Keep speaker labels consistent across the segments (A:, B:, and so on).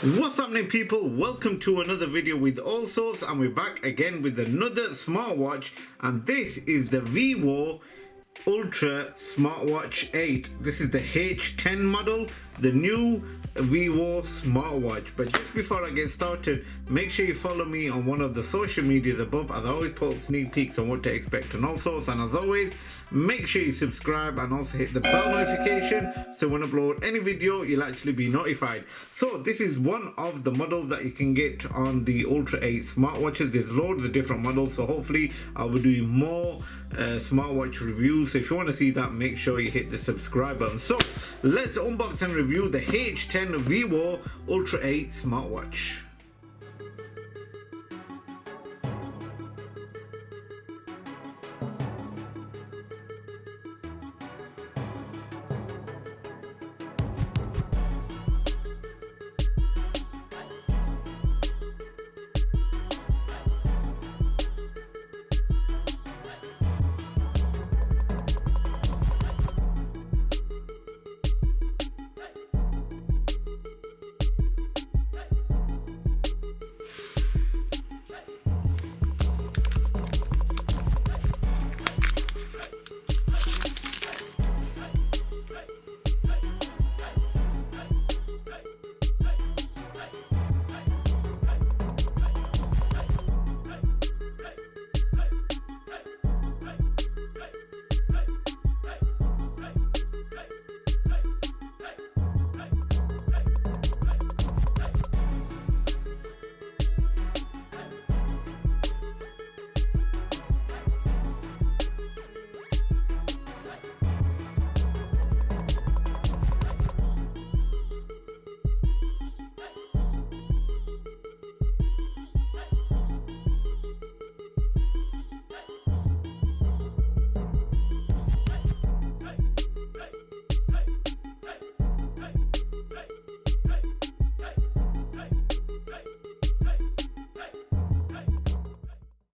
A: What's happening, people? Welcome to another video with Allsortzz, and we're back again with another smartwatch, and this is the Vwar Ultra Smartwatch 8. This is the H10 model, the new Vwar smartwatch. But just before I get started, make sure you follow me on one of the social medias above, as I always put sneak peeks on what to expect on Allsortz. And as always, make sure you subscribe and also hit the bell notification so when I upload any video you'll actually be notified. So this is one of the models that you can get on the Ultra 8 smartwatches. There's loads of different models, so hopefully I will do more smartwatch reviews. So if you want to see that, make sure you hit the subscribe button. So let's unbox and review the H10 Vwar Ultra 8 smartwatch.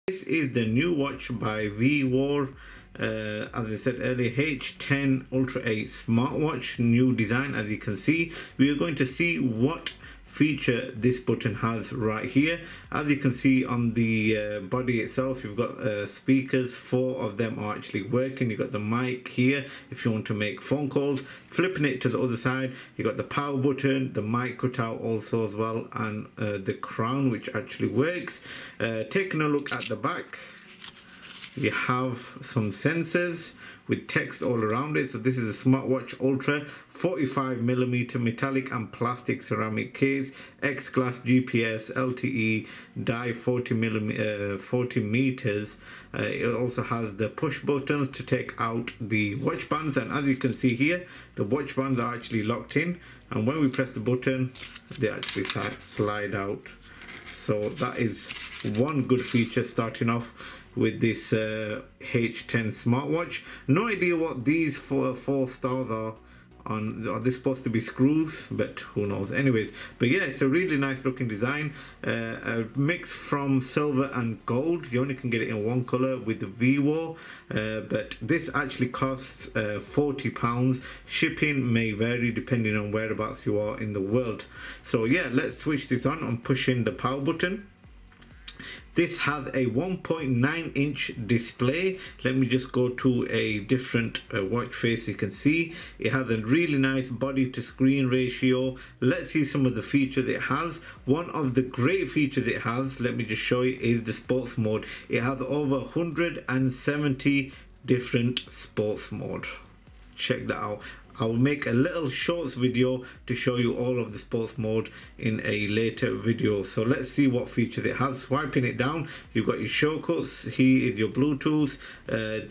A: This is the new watch by Vwar, as I said earlier, H10 Ultra 8 smartwatch, new design. As you can see, we are going to see what feature this button has right here. As you can see on the body itself, you've got speakers. 4 of them are actually working. You've got the mic here if you want to make phone calls. Flipping it to the other side, you got the power button, the mic cutout also as well, and the crown, which actually works. Taking a look at the back, you have some sensors with text all around it. So this is a Smartwatch Ultra, 45mm metallic and plastic ceramic case, X-Glass GPS, LTE, die 40 meters. It also has the push buttons to take out the watch bands, and as you can see here, the watch bands are actually locked in, and when we press the button, they actually slide out. So that is one good feature starting off with this H10 smartwatch. No idea what these four stars are on. Are they supposed to be screws? But who knows. Anyways, but yeah, it's a really nice looking design, a mix from silver and gold. You only can get it in one color with the Vwar, but this actually costs £40. Shipping may vary depending on whereabouts you are in the world. So yeah, let's switch this on and push in the power button. This has a 1.9 inch display. Let me just go to a different watch face. You can see it has a really nice body to screen ratio. Let's see some of the features it has. One of the great features it has, let me just show you, is the sports mode. It has over 170 different sports mode. Check that out. I will make a little shorts video to show you all of the sports mode in a later video. So let's see what features it has. Swiping it down, you've got your shortcuts. Here is your Bluetooth.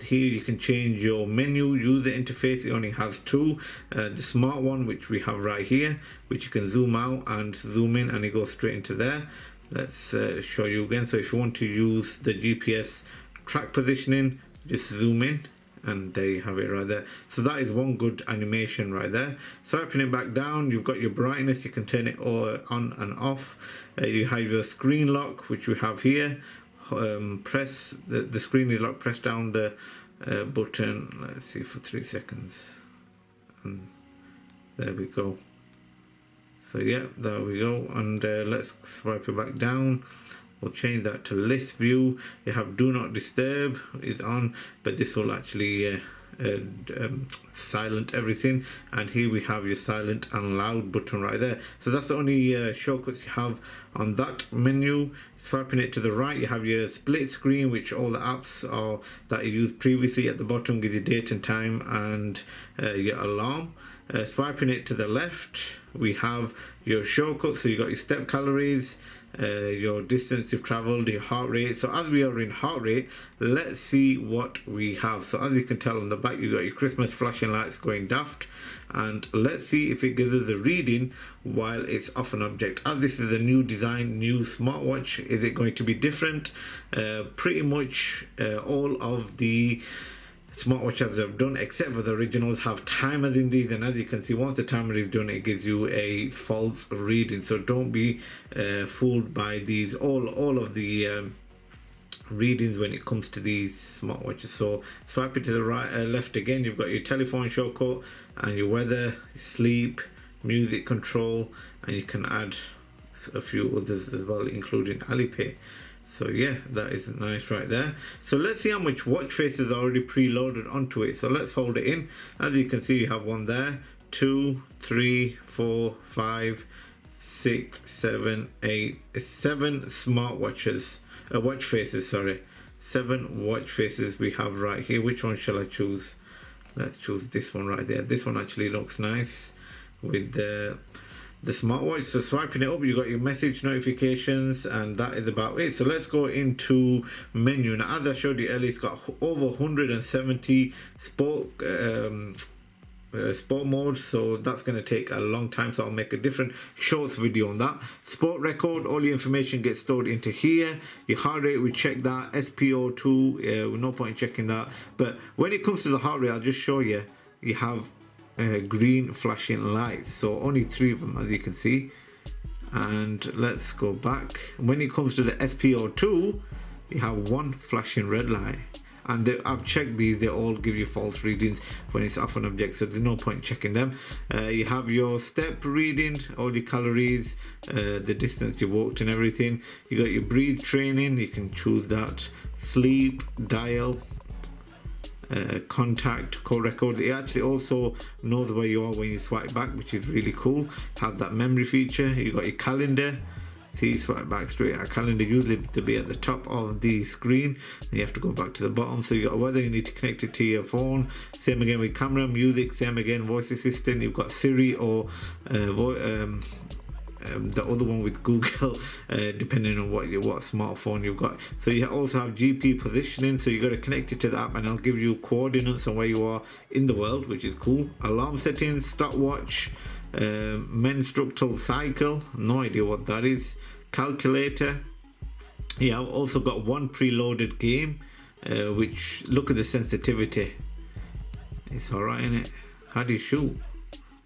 A: Here you can change your menu user interface. It only has 2. The smart one, which we have right here, which you can zoom out and zoom in, and it goes straight into there. Let's show you again. So if you want to use the GPS track positioning, just zoom in, and there you have it right there. So that is one good animation right there. Swiping it back down, you've got your brightness. You can turn it on and off. You have your screen lock, which we have here. Press the screen is locked. Press down the button. Let's see, for 3 seconds, and there we go. So yeah, there we go. And let's swipe it back down. We'll change that to list view. You have do not disturb is on, but this will actually silent everything. And here we have your silent and loud button right there. So that's the only shortcuts you have on that menu. Swiping it to the right, you have your split screen, which all the apps are that you used previously. At the bottom gives you date and time and your alarm. Swiping it to the left, we have your shortcuts. So you got your step calories, your distance you've traveled, your heart rate. So as we are in heart rate, let's see what we have. So as you can tell on the back, you got your Christmas flashing lights going daft, and let's see if it gives us a reading while it's off an object. As this is a new design, new smartwatch, is it going to be different? Pretty much all of the smartwatches I've done, except for the originals, have timers in these, and as you can see, once the timer is done, it gives you a false reading. So don't be fooled by these, all of the readings when it comes to these smartwatches. So swipe it to the right, left again, you've got your telephone shortcut and your weather, sleep, music control, and you can add a few others as well, including Alipay. So yeah, that is nice right there. So let's see how much watch faces are already preloaded onto it. So let's hold it in. As you can see, you have one there, 2, 3, 4, 5, 6, 7, 8, 7 smartwatches, watch faces, sorry. 7 watch faces we have right here. Which one shall I choose? Let's choose this one right there. This one actually looks nice with the smartwatch. So swiping it up, you got your message notifications, and that is about it. So let's go into menu. Now, as I showed you earlier, it's got over 170 sport modes, so that's going to take a long time, so I'll make a different shorts video on that. Sport record, all your information gets stored into here. Your heart rate, we check that. SpO2, no point in checking that, but when it comes to the heart rate, I'll just show you. You have green flashing lights, so only 3 of them, as you can see. And let's go back. When it comes to the SpO2, you have 1 flashing red light, and I've checked these, they all give you false readings when it's off an object, so there's no point checking them. You have your step reading, all your calories, the distance you walked and everything. You got your breathe training, you can choose that. Sleep, dial, contact, call record. It actually also knows where you are when you swipe back, which is really cool. Has that memory feature. You got your calendar. See, swipe back straight. Our calendar usually to be at the top of the screen, then you have to go back to the bottom. So you got weather, you need to connect it to your phone. Same again with camera, music, same again, voice assistant. You've got Siri or the other one with Google, depending on what smartphone you've got. So you also have GP positioning, so you got to connect it to the app, and it'll give you coordinates on where you are in the world, which is cool. Alarm settings, stopwatch, menstrual cycle, no idea what that is. Calculator. Yeah, I've also got 1 preloaded game, which, look at the sensitivity. It's alright, isn't it? How do you shoot?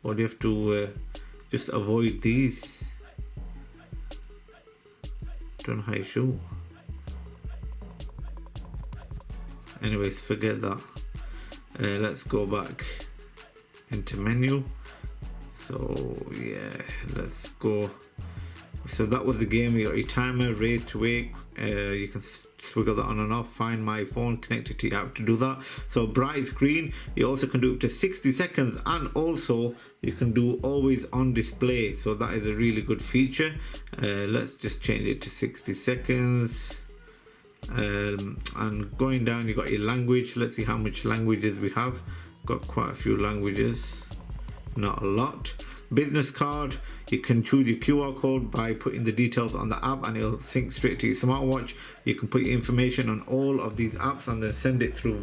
A: Or do you have to just avoid these? Don't know how you shoot. Anyways, forget that. Let's go back into menu. So yeah, let's go. So that was the game. You got your timer, raise to wake. You can swiggle that on and off. Find my phone, connect it to your app to do that. So bright screen, you also can do up to 60 seconds, and also you can do always on display. So that is a really good feature. Let's just change it to 60 seconds. And going down, you got your language. Let's see how much languages we have. Got quite a few languages, not a lot. Business card, you can choose your QR code by putting the details on the app, and it'll sync straight to your smartwatch. You can put your information on all of these apps and then send it through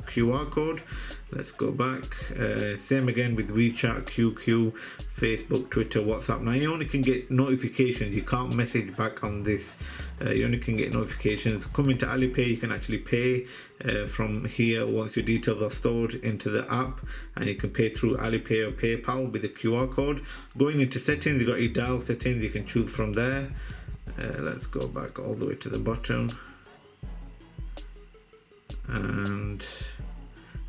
A: QR code. Let's go back. Same again with WeChat, QQ, Facebook, Twitter, WhatsApp. Now you only can get notifications, you can't message back on this. You only can get notifications. Come into Alipay, you can actually pay from here once your details are stored into the app, and you can pay through Alipay or PayPal with the QR code. Going into settings, you got your dial settings, you can choose from there. Let's go back all the way to the bottom, and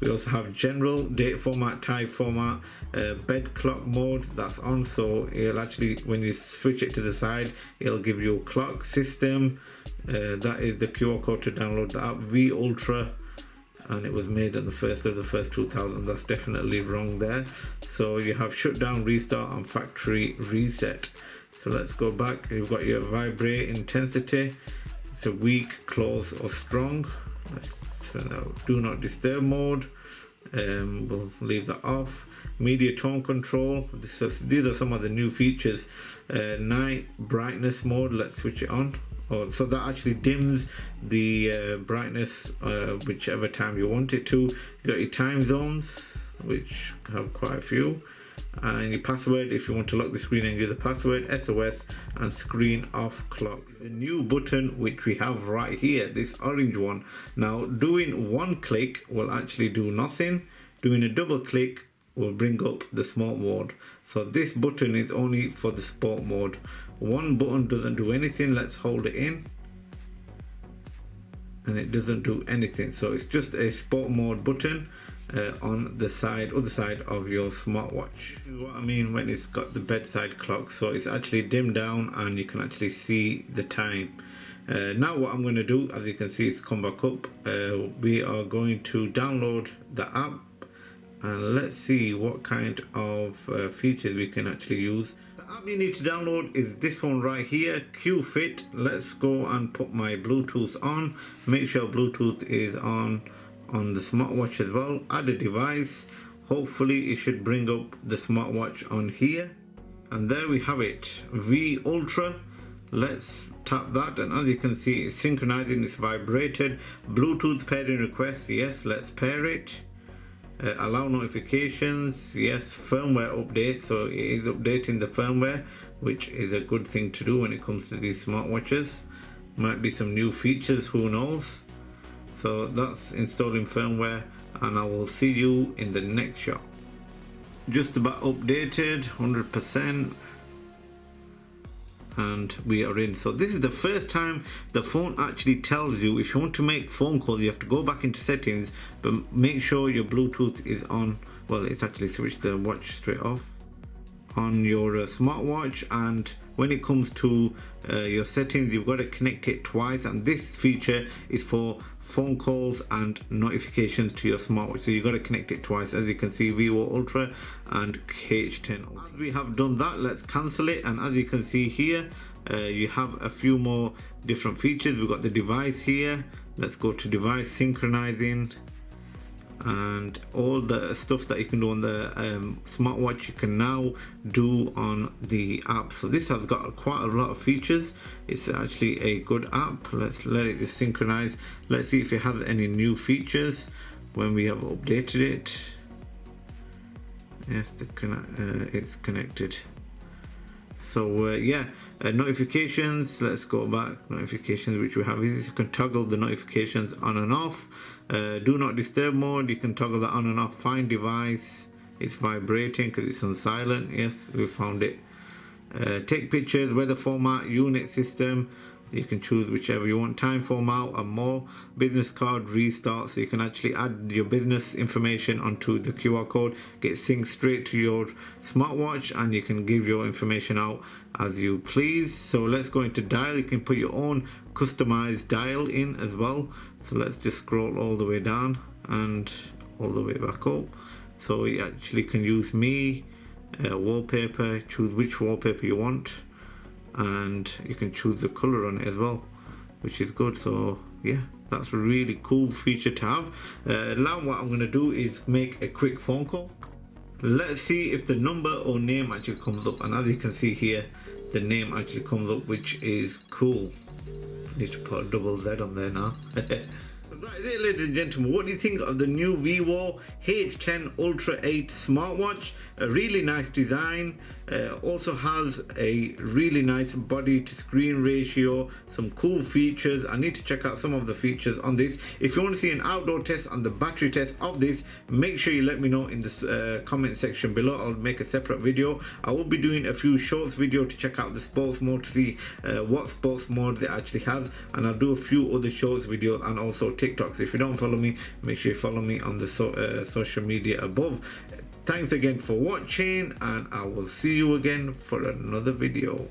A: We also have general, date format, time format, bed clock mode, that's on, so it'll actually, when you switch it to the side, it'll give you a clock system. That is the QR code to download the app, V Ultra, and it was made on the 1st of the 1st 2000. That's definitely wrong there. So you have shutdown, restart, and factory reset. So let's go back. You've got your vibrate intensity. It's a weak, close, or strong. Let's turn out do not disturb mode. We'll leave that off. Media tone control. These are some of the new features. Night brightness mode. Let's switch it on. So that actually dims the brightness whichever time you want it to. You got your time zones, which have quite a few, and your password if you want to lock the screen and use the password, SOS, and screen off clock. The new button which we have right here, this orange one. Now doing one click will actually do nothing. Doing a double click will bring up the sport mode. So this button is only for the sport mode. One button doesn't do anything. Let's hold it in and it doesn't do anything. So it's just a sport mode button on the other side of your smartwatch. This is what I mean when it's got the bedside clock. So it's actually dimmed down and you can actually see the time. Now what I'm going to do, as you can see, it's come back up. We are going to download the app and let's see what kind of features we can actually use. The app you need to download is this one right here, QFit. Let's go and put my Bluetooth on. Make sure Bluetooth is on the smartwatch as well. Add a device. Hopefully it should bring up the smartwatch on here. And there we have it, V Ultra. Let's tap that and as you can see it's synchronizing, it's vibrated. Bluetooth pairing request, yes, let's pair it. Allow notifications, yes. Firmware update, so it is updating the firmware, which is a good thing to do when it comes to these smartwatches. Might be some new features, who knows. So that's installing firmware and I will see you in the next shot. Just about updated 100%. And we are in. So this is the first time the phone actually tells you if you want to make phone calls, you have to go back into settings, but make sure your Bluetooth is on. Well, it's actually switched the watch straight off on your smartwatch, and when it comes to your settings, you've got to connect it twice, and this feature is for phone calls and notifications to your smartwatch, so you've got to connect it twice. As you can see, Vwar Ultra and H10. As we have done that, let's cancel it, and as you can see here, you have a few more different features. We've got the device here. Let's go to device synchronizing, and all the stuff that you can do on the smartwatch you can now do on the app. So this has got quite a lot of features. It's actually a good app. Let's let it just synchronize. Let's see if it has any new features when we have updated it. Yes, it's connected. So yeah, notifications, let's go back. Notifications, which we have is you can toggle the notifications on and off. Do not disturb mode, you can toggle that on and off. Find device, it's vibrating because it's on silent. Yes, we found it. Take pictures, weather format, unit system, you can choose whichever you want. Time format and more. Business card restart, so you can actually add your business information onto the QR code, get synced straight to your smartwatch, and you can give your information out as you please. So let's go into dial. You can put your own customized dial in as well. So let's just scroll all the way down and all the way back up. So you actually can use me, wallpaper, choose which wallpaper you want, and you can choose the color on it as well, which is good. So yeah, that's a really cool feature to have. Now what I'm going to do is make a quick phone call. Let's see if the number or name actually comes up, and as you can see here, the name actually comes up, which is cool. I need to put a double Z on there now. That is it, ladies and gentlemen. What do you think of the new Vwar H10 Ultra 8 smartwatch? A really nice design. Also has a really nice body to screen ratio, some cool features. I need to check out some of the features on this. If you want to see an outdoor test and the battery test of this, make sure you let me know in the comment section below. I'll make a separate video. I will be doing a few shorts video to check out the sports mode, to see what sports mode it actually has, and I'll do a few other shorts videos and also TikToks. If you don't follow me, make sure you follow me on the social media above. Thanks again for watching, and I will see you again for another video.